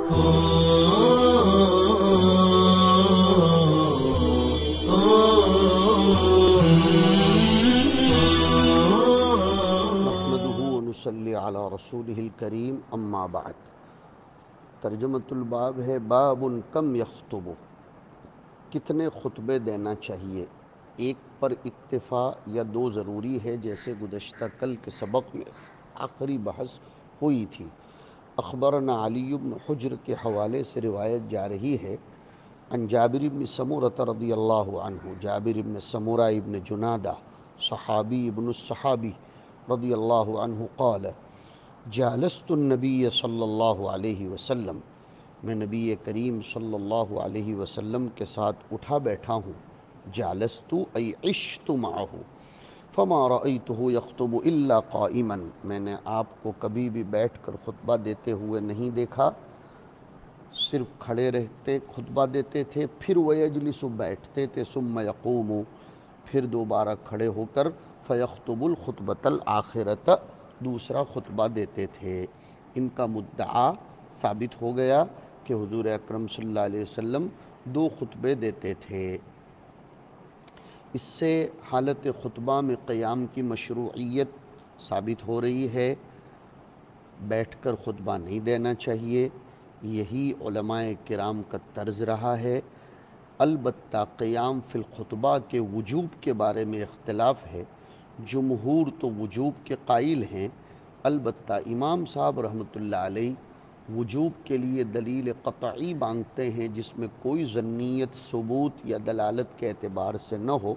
نحمده ونصلی علی رسولہ الکریم، اما بعد۔ ترجمۃ الباب ہے باب کم یخطب، کتنے خطبے دینا چاہیے، ایک پر اکتفا یا دو ضروری ہے، جیسے گزشتہ کل کے سبق میں آخری بحث ہوئی تھی۔ اخبرنا علی بن حجر کے حوالے سے روایت جا رہی ہے، عن جابر بن سمورہ رضی اللہ عنہ، جابر بن سمورہ ابن جنادہ صحابی ابن الصحابی رضی اللہ عنہ قال جالست النبی صلی اللہ علیہ وسلم، میں نبی کریم صلی اللہ علیہ وسلم کے ساتھ اٹھا بیٹھا ہوں، جالست ای عشت معہ، فما رأیتہ یخطب الا قائما، میں نے آپ کو کبھی بھی بیٹھ کر خطبہ دیتے ہوئے نہیں دیکھا، صرف کھڑے رہتے خطبہ دیتے تھے، پھر ویجلس بیٹھتے تھے، ثم یقوم پھر دوبارہ کھڑے ہو کر فیخطب الخطبۃ الآخرۃ دوسرا خطبہ دیتے تھے۔ ان کا مدعا ثابت ہو گیا کہ حضور اکرم صلی اللہ علیہ وسلم دو خطبے دیتے تھے۔ اس سے حالت خطبہ میں قیام کی مشروعیت ثابت ہو رہی ہے، بیٹھ کر خطبہ نہیں دینا چاہیے، یہی علماء کرام کا طرز رہا ہے۔ البتہ قیام فی الخطبہ کے وجوب کے بارے میں اختلاف ہے، جمہور تو وجوب کے قائل ہیں، البتہ امام صاحب رحمۃ اللہ علیہ وجوب کے لیے دلیل قطعی مانگتے ہیں جس میں کوئی ظنیت، ثبوت یا دلالت کے اعتبار سے نہ ہو،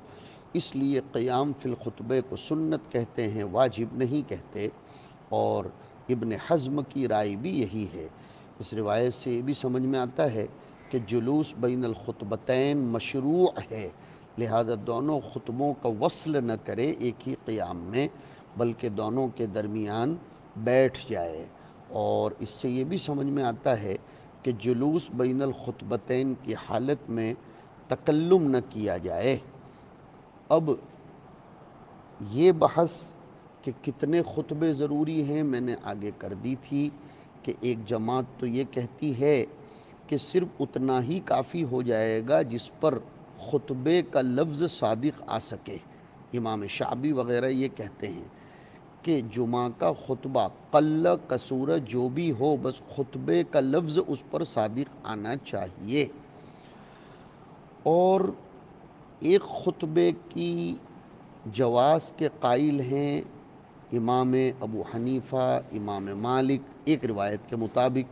اس لیے قیام فی الخطبے کو سنت کہتے ہیں، واجب نہیں کہتے، اور ابن حزم کی رائے بھی یہی ہے۔ اس روایت سے یہ بھی سمجھ میں آتا ہے کہ جلوس بین الخطبتین مشروع ہے، لہذا دونوں خطبوں کا وصل نہ کرے ایک ہی قیام میں، بلکہ دونوں کے درمیان بیٹھ جائے۔ اور اس سے یہ بھی سمجھ میں آتا ہے کہ جلوس بین الخطبتین کی حالت میں تکلم نہ کیا جائے۔ اب یہ بحث کہ کتنے خطبے ضروری ہیں میں نے آگے کر دی تھی، کہ ایک جماعت تو یہ کہتی ہے کہ صرف اتنا ہی کافی ہو جائے گا جس پر خطبے کا لفظ صادق آ سکے۔ امام شعبی وغیرہ یہ کہتے ہیں کہ جمعہ کا خطبہ قل کثور جو بھی ہو، بس خطبے کا لفظ اس پر صادق آنا چاہیے۔ اور ایک خطبے کی جواز کے قائل ہیں امام ابو حنیفہ، امام مالک، ایک روایت کے مطابق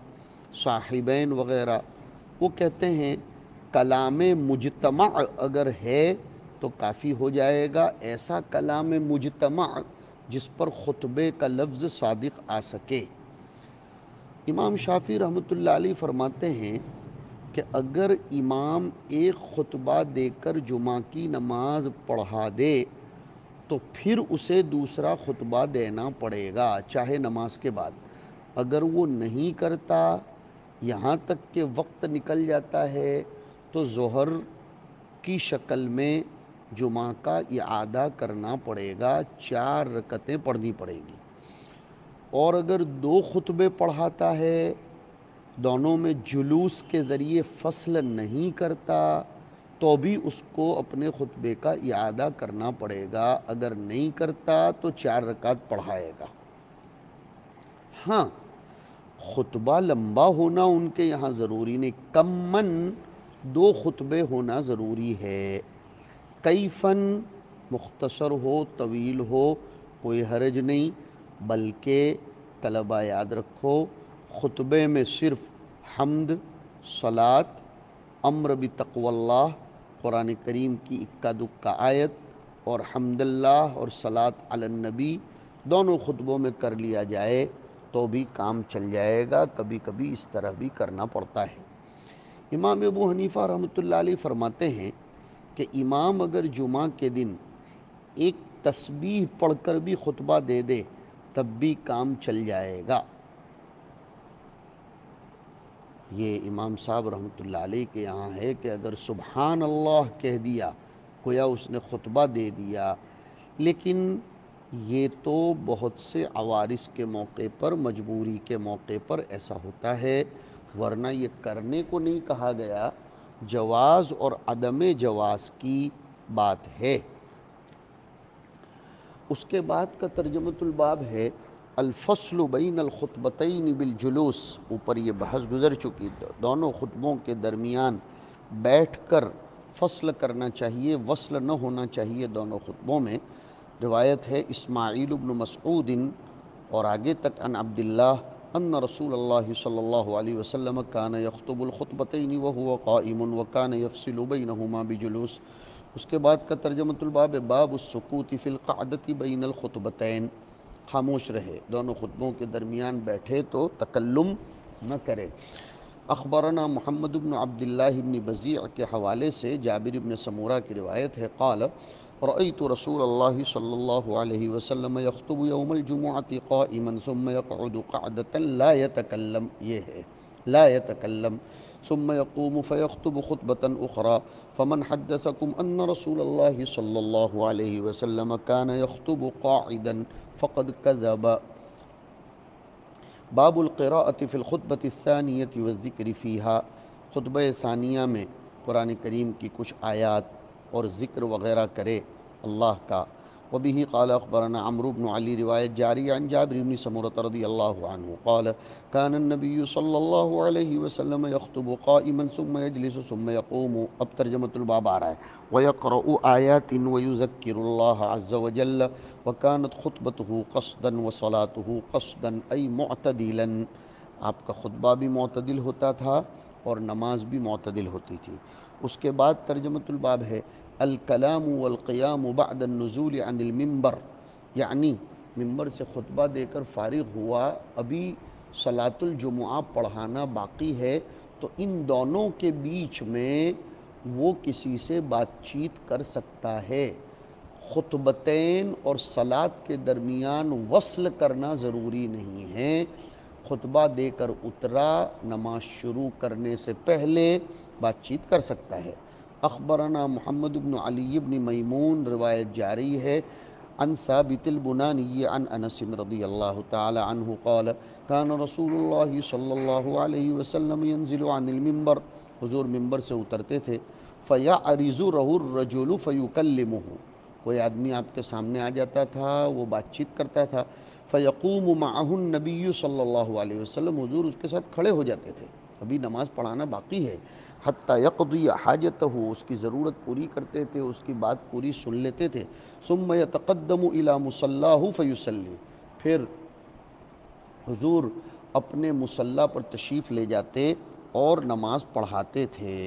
صاحبین وغیرہ، وہ کہتے ہیں کلام مجتمع اگر ہے تو کافی ہو جائے گا، ایسا کلام مجتمع جس پر خطبے کا لفظ صادق آ سکے۔ امام شافعی رحمۃ اللہ علیہ فرماتے ہیں کہ اگر امام ایک خطبہ دے کر جمعہ کی نماز پڑھا دے تو پھر اسے دوسرا خطبہ دینا پڑے گا، چاہے نماز کے بعد۔ اگر وہ نہیں کرتا، یہاں تک کہ وقت نکل جاتا ہے، تو ظہر کی شکل میں جمعہ کا اعادہ کرنا پڑے گا، 4 رکعتیں پڑھنی پڑیں گی۔ اور اگر 2 خطبے پڑھاتا ہے، دونوں میں جلوس کے ذریعے فصل نہیں کرتا، تو بھی اس کو اپنے خطبے کا اعادہ کرنا پڑے گا، اگر نہیں کرتا تو 4 رکعت پڑھائے گا۔ ہاں، خطبہ لمبا ہونا ان کے یہاں ضروری نہیں، کماً 2 خطبے ہونا ضروری ہے، کیفاً مختصر ہو طویل ہو کوئی حرج نہیں، بلکہ طلبہ یاد رکھو خطبے میں صرف حمد، صلاۃ، امر بتقوی اللہ، قرآن کریم کی اکا دکا آیت، اور حمد اللہ اور صلاۃ علی النبی دونوں خطبوں میں کر لیا جائے تو بھی کام چل جائے گا، کبھی کبھی اس طرح بھی کرنا پڑتا ہے۔ امام ابو حنیفہ رحمۃ اللہ علیہ فرماتے ہیں کہ امام اگر جمعہ کے دن ایک تسبیح پڑھ کر بھی خطبہ دے دے تب بھی کام چل جائے گا۔ یہ امام صاحب رحمۃ اللہ علیہ کے یہاں ہے کہ اگر سبحان اللہ کہہ دیا گویا اس نے خطبہ دے دیا، لیکن یہ تو بہت سے عوارض کے موقع پر، مجبوری کے موقع پر ایسا ہوتا ہے۔ ورنہ یہ کرنے کو نہیں کہا گیا، جواز اور عدم جواز کی بات ہے۔ اس کے بعد کا ترجمۃ الباب ہے الفصل بین الخطبتین بالجلوس، اوپر یہ بحث گزر چکی، دونوں خطبوں کے درمیان بیٹھ کر فصل کرنا چاہیے، وصل نہ ہونا چاہیے دونوں خطبوں میں۔ روایت ہے اسماعیل بن مسعود اور آگے تک عن عبداللہ ان رسول اللہ صلی اللہ علیہ وسلم کان یخطب الخطبتین وهو قائم وکان یفصل بینہما بجلوس۔ اس کے بعد کا ترجمۃ الباب باب السکوت فی القعدۃ بین الخطبتین، خاموش رہے، دونوں خطبوں کے درمیان بیٹھے تو تکلم نہ کرے۔ اخبرنا محمد بن عبداللہ بن بزیع کے حوالے سے جابر بن سمورہ کی روایت ہے قال رأیت رسول اللہ صلی اللہ علیہ وسلم یخطب یوم الجمعۃ قائما ثم یقعد قعدۃ لا یتکلم، یہ ہے لا یتکلم، ثم يقوم فيخطب خطبة أخرى فمن حدثكم أن رسول الله صلى الله عليه وسلم كان يخطب قاعدا فقد كذب۔ باب القراءة في الخطبة الثانية والذكر فيها، خطبہ ثانیہ میں قرآن کریم کی کچھ آیات اور ذکر وغیرہ کرے اللہ کا۔ وبه قال اخبرنا عمرو بن علی، روایت جاری عن جابر بن سمورة رضی اللہ عنہ قال كان النبي صلی اللہ علیہ وسلم يخطب قائما ثم يجلس ثم يقوم، اب ترجمۃ الباب آ رہا ہے، ويقرأ آیات ويذكر الله عز وجل وكانت خطبته قصدا وصلاته قصدا أي معتدلا، آپ کا خطبہ بھی معتدل ہوتا تھا اور نماز بھی معتدل ہوتی تھی۔ اس کے بعد ترجمۃ الباب ہے الکلام والقیام بعد النزول عن المنبر، یعنی ممبر سے خطبہ دے کر فارغ ہوا، ابھی صلاۃ الجمعہ پڑھانا باقی ہے، تو ان دونوں کے بیچ میں وہ کسی سے بات چیت کر سکتا ہے۔ خطبتین اور صلاۃ کے درمیان وصل کرنا ضروری نہیں ہے، خطبہ دے کر اترا، نماز شروع کرنے سے پہلے بات چیت کر سکتا ہے۔ اخبرنا محمد بن علی بن میمون، روایت جاری ہے عن ثابت البنانی عن انس رضی اللہ تعالی عنہ قال کان رسول اللہ صلی اللہ علیہ وسلم ينزل عن المنبر، حضور ممبر سے اترتے تھے، فیعرض له الرجل فیکلمہ، کوئی آدمی آپ کے سامنے آ جاتا تھا، وہ بات چیت کرتا تھا، فیقوم معه النبی صلی اللہ علیہ وسلم، حضور اس کے ساتھ کھڑے ہو جاتے تھے، ابھی نماز پڑھانا باقی ہے، حتیٰ یقضی حاجتہ، اس کی ضرورت پوری کرتے تھے، اس کی بات پوری سن لیتے تھے، ثم یتقدم الی مصلاہ فیصلی، پھر حضور اپنے مصلی پر تشریف لے جاتے اور نماز پڑھاتے تھے۔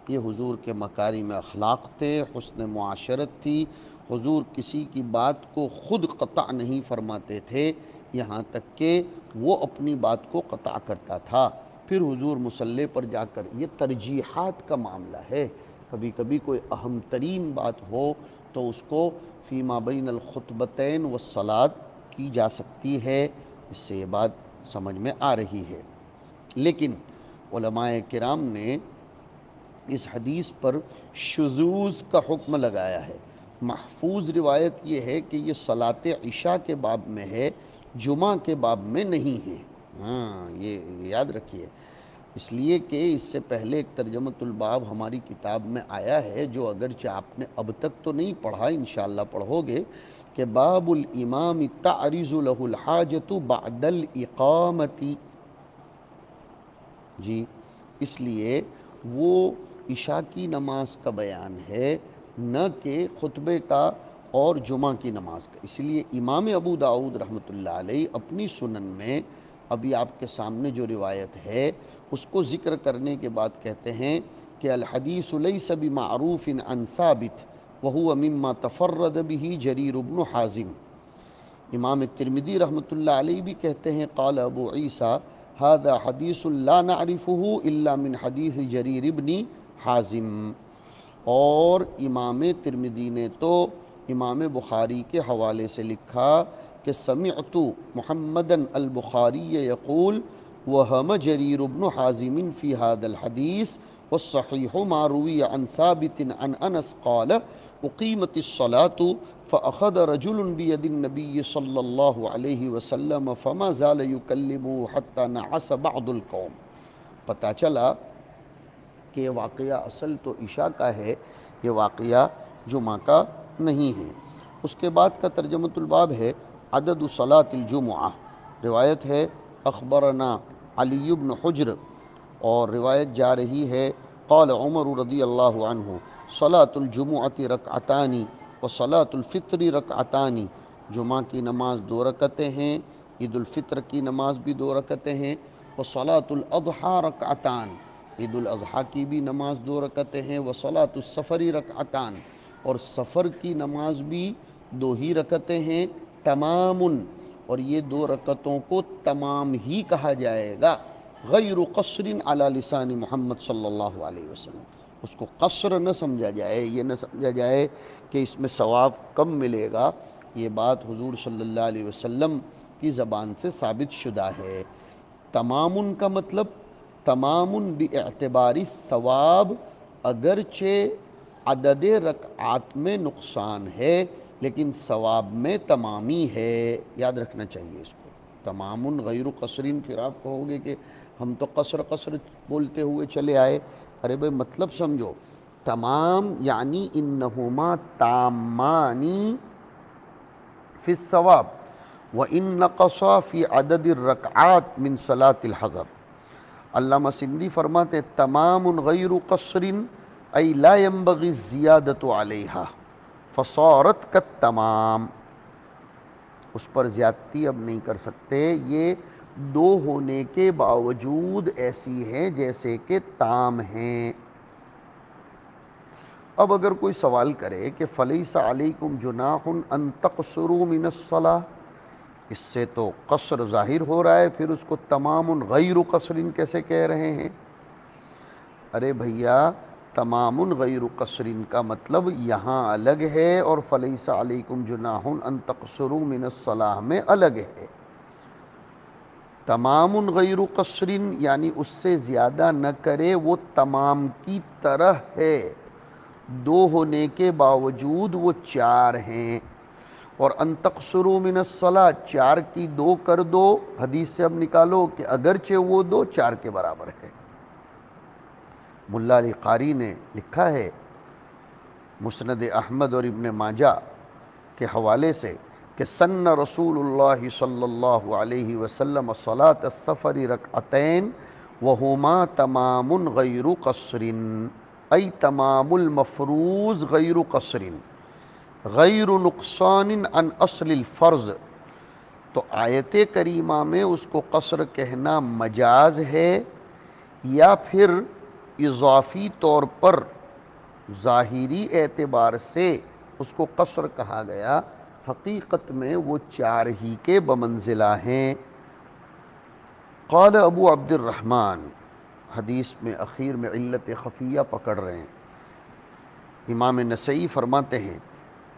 یہ حضور کے مکارم اخلاق تھے، حسن معاشرت تھی، حضور کسی کی بات کو خود قطع نہیں فرماتے تھے، یہاں تک کہ وہ اپنی بات کو قطع کرتا تھا۔ پھر حضور مصلی پر جا کر، یہ ترجیحات کا معاملہ ہے، کبھی کبھی کوئی اہم ترین بات ہو تو اس کو فیما بین الخطبتین والصلاۃ کی جا سکتی ہے، اس سے یہ بات سمجھ میں آ رہی ہے۔ لیکن علماء کرام نے اس حدیث پر شذوذ کا حکم لگایا ہے۔ محفوظ روایت یہ ہے کہ یہ صلاۃ عشاء کے باب میں ہے، جمعہ کے باب میں نہیں ہے، ہاں یہ یاد رکھیے، اس لیے کہ اس سے پہلے ایک ترجمۃ الباب ہماری کتاب میں آیا ہے، جو اگرچہ آپ نے اب تک تو نہیں پڑھا، انشاءاللہ پڑھو گے، کہ باب الامام تعرض له الحاجۃ بعد الاقامۃ، جی اس لیے وہ عشاء کی نماز کا بیان ہے، نہ کہ خطبے کا اور جمعہ کی نماز کا۔ اس لیے امام ابو داؤد رحمۃ اللہ علیہ اپنی سنن میں، ابھی آپ کے سامنے جو روایت ہے اس کو ذکر کرنے کے بعد کہتے ہیں کہ الحدیث لیس بمعروف عن ثابت وهو مما تفرد به جریر بن حازم۔ امام ترمذی رحمۃ اللہ علیہ بھی کہتے ہیں قال ابو عیسیٰ هذا حدیث لا نعرفه الا من حدیث جریر بن حازم، اور امام ترمذی نے تو امام بخاری کے حوالے سے لکھا کہ سمعت محمدا البخاری یقول وهم جریر بن حازم فی هذا الحدیث والصحیح ما روی عن ثابت عن انس قال اقیمت الصلاة فأخذ رجل بید النبی صلی اللہ علیہ وسلم فما زال یکلمه حتى نعس بعض القوم۔ پتہ چلا کہ یہ واقعہ اصل تو عشاء کا ہے، یہ واقعہ جمعہ کا نہیں ہے۔ اس کے بعد کا ترجمۃ الباب ہے عدد صلاۃ الجمعہ۔ روایت ہے اخبرنا علی بن حجر، اور روایت جا رہی ہے قال عمر رضی اللہ عنہ صلاۃ الجمعۃ رکعتان و صلاۃ الفطر رکعتان، جمعہ کی نماز 2 رکعتیں ہیں، عید الفطر کی نماز بھی 2 رکعتیں ہیں، و صلاۃ الاضحیٰ رکعتان، عید الاضحیٰ کی بھی نماز 2 رکعتیں ہیں، و صلاۃ السفر رکعتان، اور سفر کی نماز بھی 2 ہی رکعتیں ہیں، تمام، اور یہ 2 رکعتوں کو تمام ہی کہا جائے گا، غیر قصر علی لسان محمد صلی اللہ علیہ وسلم، اس کو قصر نہ سمجھا جائے، یہ نہ سمجھا جائے کہ اس میں ثواب کم ملے گا، یہ بات حضور صلی اللہ علیہ وسلم کی زبان سے ثابت شدہ ہے۔ تمام کا مطلب تمام باعتبار ثواب، اگرچہ عدد رکعات میں نقصان ہے لیکن ثواب میں تمامی ہے، یاد رکھنا چاہیے اس کو۔ تمام غیر قصرین، پھر آپ کہو گے کہ ہم تو قصر بولتے ہوئے چلے آئے، ارے بھائی مطلب سمجھو، تمام یعنی انہما تامانی فی الثواب وان نقصا فی عدد الرکعات من صلاۃ الحضر۔ علامہ سندھی فرماتے ہیں تمام غیر قصر ای لا ينبغی الزیادۃ علیہا فصارت کالتمام، اس پر زیادتی اب نہیں کر سکتے، یہ 2 ہونے کے باوجود ایسی ہیں جیسے کہ تام ہیں۔ اب اگر کوئی سوال کرے کہ فلیس علیکم جناح ان تقصروا من الصلاۃ، اس سے تو قصر ظاہر ہو رہا ہے، پھر اس کو تمام غیر قصر کیسے کہہ رہے ہیں؟ ارے بھیا، تمام غیر قصر کا مطلب یہاں الگ ہے اور فلیس علیکم جناح ان تقصروا من الصلاۃ میں الگ ہے۔ تمام غیر قصر یعنی اس سے زیادہ نہ کرے، وہ تمام کی طرح ہے، 2 ہونے کے باوجود وہ 4 ہیں، اور ان تقصروا من الصلاۃ 4 کی 2 کر دو، حدیث سے اب نکالو کہ اگرچہ وہ 2 4 کے برابر ہے۔ ملا علی قاری نے لکھا ہے مسند احمد اور ابن ماجہ کے حوالے سے کہ سن رسول اللہ صلی اللہ علیہ وسلم صلاۃ السفر رکعتین وہما تمام غیر قصر، ای تمام المفروض غیر قصر غیر نقصان عن اصل الفرض۔ تو آیت کریمہ میں اس کو قصر کہنا مجاز ہے یا پھر اضافی طور پر ظاہری اعتبار سے اس کو قصر کہا گیا، حقیقت میں وہ 4 ہی کے بمنزلہ ہیں۔ قال ابو عبد الرحمن، حدیث میں اخیر میں علت خفیہ پکڑ رہے ہیں، امام نسائی فرماتے ہیں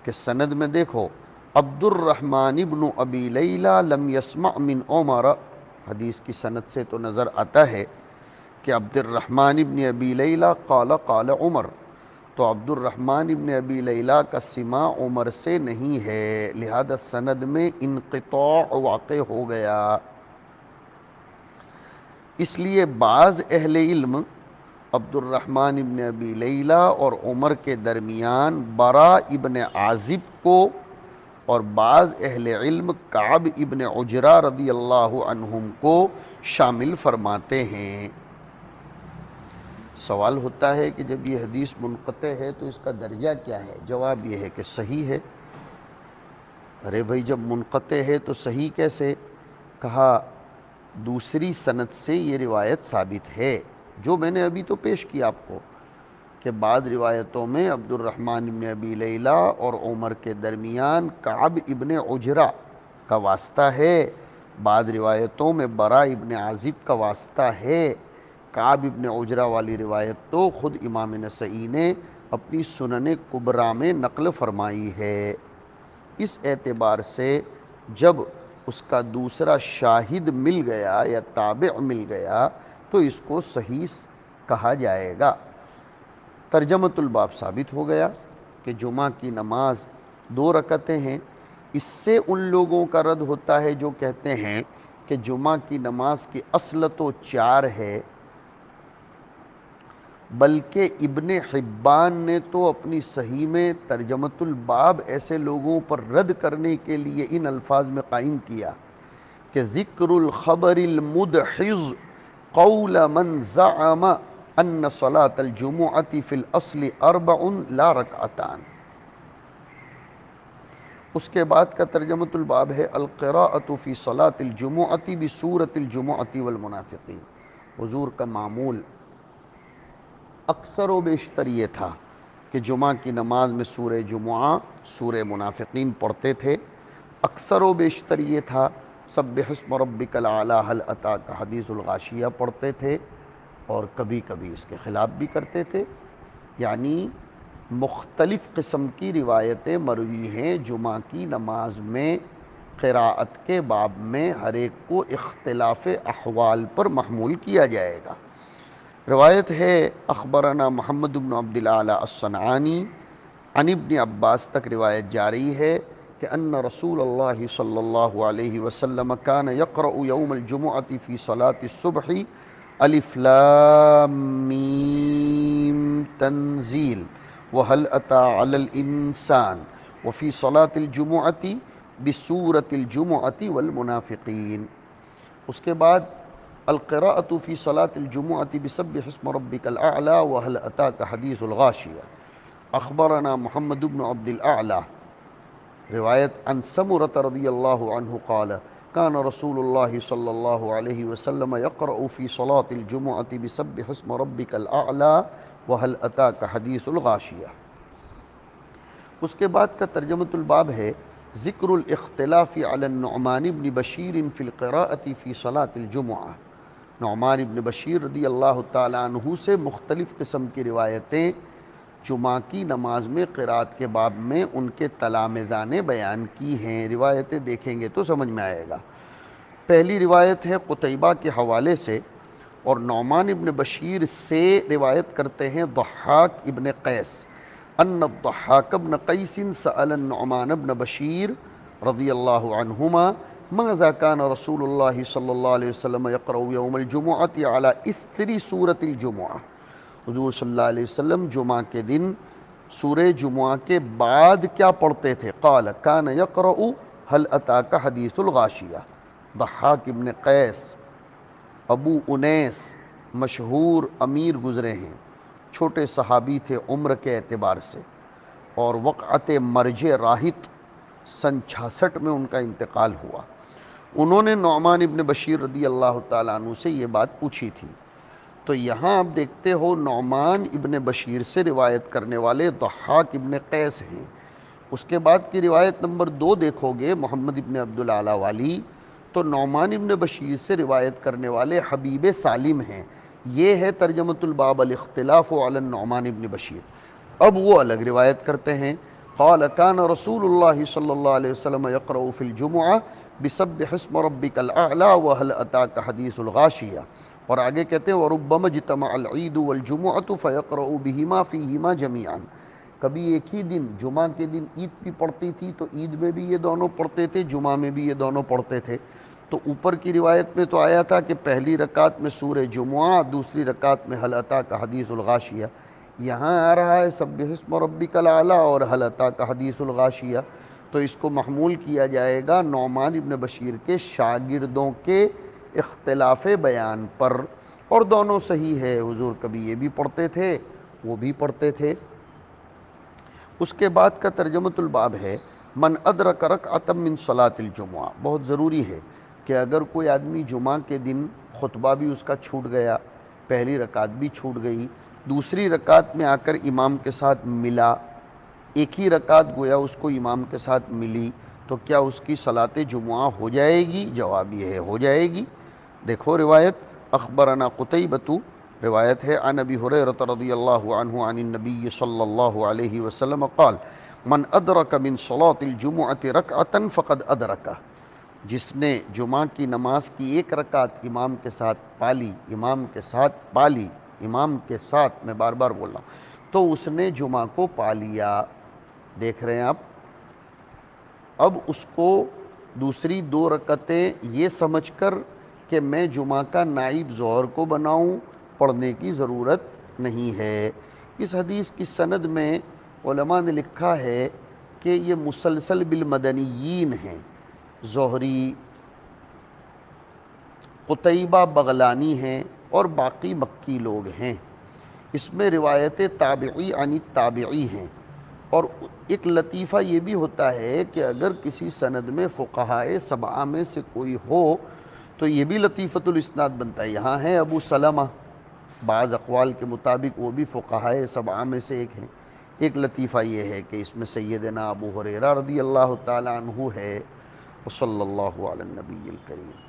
کہ سند میں دیکھو عبد الرحمن ابن ابی لیلہ لم یسمع من عمر، حدیث کی سند سے تو نظر آتا ہے کہ عبد الرحمن ابن ابی لیلہ قال عمر، تو عبد الرحمن ابن ابی لیلہ کا سماع عمر سے نہیں ہے، لہذا سند میں انقطاع واقع ہو گیا۔ اس لیے بعض اہل علم عبد الرحمن ابن ابی لیلہ اور عمر کے درمیان برا ابن عازب کو، اور بعض اہل علم کعب ابن عجرہ رضی اللہ عنہم کو شامل فرماتے ہیں۔ سوال ہوتا ہے کہ جب یہ حدیث منقطع ہے تو اس کا درجہ کیا ہے؟ جواب یہ ہے کہ صحیح ہے۔ ارے بھائی جب منقطع ہے تو صحیح کیسے؟ کہا دوسری سند سے یہ روایت ثابت ہے، جو میں نے ابھی تو پیش کی آپ کو کہ بعض روایتوں میں عبد الرحمن ابن ابی لیلہ اور عمر کے درمیان کعب ابن عجرہ کا واسطہ ہے، بعض روایتوں میں برا ابن عازب کا واسطہ ہے۔ کعب ابن عجرہ والی روایت تو خود امام نسائی نے اپنی سنن کبریٰ میں نقل فرمائی ہے۔ اس اعتبار سے جب اس کا دوسرا شاہد مل گیا یا تابع مل گیا تو اس کو صحیح کہا جائے گا۔ ترجمۃ الباب ثابت ہو گیا کہ جمعہ کی نماز 2 رکعتیں ہیں۔ اس سے ان لوگوں کا رد ہوتا ہے جو کہتے ہیں کہ جمعہ کی نماز کی اصل تو 4 ہے، بلکہ ابن حبان نے تو اپنی صحیح میں ترجمۃ الباب ایسے لوگوں پر رد کرنے کے لیے ان الفاظ میں قائم کیا کہ ذکر الخبر المدحض قول من زعم ان صلاة الجمعة فی الاصل 4 لا رکعتان۔ اس کے بعد کا ترجمۃ الباب ہے القراءة فی صلاة الجمعة بسورة الجمعة والمنافقین۔ حضور کا معمول اکثر و بیشتر یہ تھا کہ جمعہ کی نماز میں سورہ جمعہ، سورہ منافقین پڑھتے تھے۔ اکثر و بیشتر یہ تھا سبح اسم ربک الاعلی هل اتاک حدیث الغاشیہ پڑھتے تھے، اور کبھی کبھی اس کے خلاف بھی کرتے تھے۔ یعنی مختلف قسم کی روایتیں مروی ہیں جمعہ کی نماز میں قراءت کے باب میں، ہر ایک کو اختلاف احوال پر محمول کیا جائے گا۔ روایت ہے اخبرنا محمد بن عبد الاعلی الصنعانی عن ابن عباس تک روایت جاری ہے کہ ان رسول اللہ صلی اللہ علیہ وسلم کان یقرأ یوم الجمعة فی صلاة الصبح الف لام میم تنزیل وهل اتى على الانسان وفی صلاة الجمعة بسورة الجمعة والمنافقین۔ اس کے بعد القراءة فی صلاة الجمعة بسبح اسم ربک الاعلی وهل اتاک حدیث الغاشیہ۔ اخبرنا محمد بن عبد الاعلی روایت عن سمرة رضی اللہ عنہ قال كان رسول اللہ صلی اللہ علیہ وسلم يقرأ في صلاة الجمعة بسبح اسم ربك الأعلى وهل أتاك حديث الغاشية۔ اس کے بعد کا ترجمۃ الباب ہے ذکر الاختلاف علی النعمان بن بشیر فی القراءة فی صلاة الجمعہ۔ نعمان بن بشیر رضی اللہ تعالیٰ عنہ سے مختلف قسم کی روایتیں جمعہ کی نماز میں قراءت کے باب میں ان کے تلامذہ نے بیان کی ہیں۔ روایتیں دیکھیں گے تو سمجھ میں آئے گا۔ پہلی روایت ہے قتیبہ کے حوالے سے، اور نعمان ابن بشیر سے روایت کرتے ہیں ضحاک ابن قیس ان الضحاک ابن قیس سأل النعمان ابن بشیر رضی اللہ عنہما ماذا كان رسول اللہ صلی اللہ علیہ وسلم يقرأ یوم الجمعة على استر سورة الجمعہ۔ حضور صلی اللہ علیہ وسلم جمعہ کے دن سورہ جمعہ کے بعد کیا پڑھتے تھے؟ قال كان يقرأ هل اتاك حدیث الغاشیہ۔ ضحاک ابن قیس ابو انیس مشہور امیر گزرے ہیں، چھوٹے صحابی تھے عمر کے اعتبار سے، اور وقعت مرج راہت سن 66 میں ان کا انتقال ہوا۔ انہوں نے نعمان ابن بشیر رضی اللہ تعالیٰ عنہ سے یہ بات پوچھی تھی۔ تو یہاں آپ دیکھتے ہو نعمان ابن بشیر سے روایت کرنے والے ضحاک ابن قیس ہیں۔ اس کے بعد کی روایت نمبر 2 دیکھو گے محمد ابن عبد الاعلی والی، تو نعمان ابن بشیر سے روایت کرنے والے حبیب سالم ہیں۔ یہ ہے ترجمۃ الباب الاختلاف علی النعمان ابن بشیر۔ اب وہ الگ روایت کرتے ہیں قال كان رسول اللہ صلی اللہ علیہ وسلم يقرأ فی الجمعہ بسبح اسم ربک الاعلی وهل اتاک حدیث الغاشیہ، اور آگے کہتے ہیں وربما اجتمع العید والجمعة فيقرأ بهما فيهما جميعا۔ کبھی ایک ہی دن جمعہ کے دن عید بھی پڑھتی تھی تو عید میں بھی یہ دونوں پڑھتے تھے، جمعہ میں بھی یہ دونوں پڑھتے تھے۔ تو اوپر کی روایت میں تو آیا تھا کہ پہلی رکعت میں سورہ جمعہ، دوسری رکعت میں هل اتاک حدیث الغاشیہ۔ یہاں آ رہا ہے سبح اسم ربک الاعلی اور هل اتاک حدیث الغاشیہ، تو اس کو محمول کیا جائے گا نعمان ابن بشیر کے شاگردوں کے اختلاف بیان پر، اور دونوں صحیح ہے، حضور کبھی یہ بھی پڑھتے تھے وہ بھی پڑھتے تھے۔ اس کے بعد کا ترجمۃ الباب ہے من ادرک رکعۃ من صلاۃ الجمعہ۔ بہت ضروری ہے کہ اگر کوئی آدمی جمعہ کے دن خطبہ بھی اس کا چھوٹ گیا، پہلی رکعت بھی چھوٹ گئی، دوسری رکعت میں آ کر امام کے ساتھ ملا، ایک ہی رکعت گویا اس کو امام کے ساتھ ملی، تو کیا اس کی صلاۃ جمعہ ہو جائے گی؟ جواب یہ ہے ہو جائے گی۔ دیکھو روایت اخبرنا قتیبۃ روایت ہے عن ابی ہریرہ رضی اللہ عنہ عن النبی صلی اللہ علیہ وسلم قال من ادرک من صلاۃ الجمعۃ رکعۃ فقد ادرکہ۔ جس نے جمعہ کی نماز کی ایک رکعت امام کے ساتھ پالی، امام کے ساتھ پالی، امام کے ساتھ، میں بار بار بول رہا ہوں، تو اس نے جمعہ کو پا لیا۔ دیکھ رہے ہیں آپ، اب اس کو دوسری 2 رکعتیں یہ سمجھ کر کہ میں جمعہ کا نائب ظہر کو بناؤں پڑھنے کی ضرورت نہیں ہے۔ اس حدیث کی سند میں علماء نے لکھا ہے کہ یہ مسلسل بالمدنیین ہیں، زہری، قتیبہ بغلانی ہیں اور باقی مکی لوگ ہیں۔ اس میں روایت تابعی عن التابعی ہیں۔ اور ایک لطیفہ یہ بھی ہوتا ہے کہ اگر کسی سند میں فقہائے سبعہ میں سے کوئی ہو تو یہ بھی لطیفۃ الاسناد بنتا ہے۔ یہاں ہے ابو سلمہ، بعض اقوال کے مطابق وہ بھی فقہائے سبعہ میں سے ایک ہیں۔ ایک لطیفہ یہ ہے کہ اس میں سیدنا ابو ہریرہ رضی اللہ تعالی عنہ ہے۔ وصلی اللہ علی النبی الکریم۔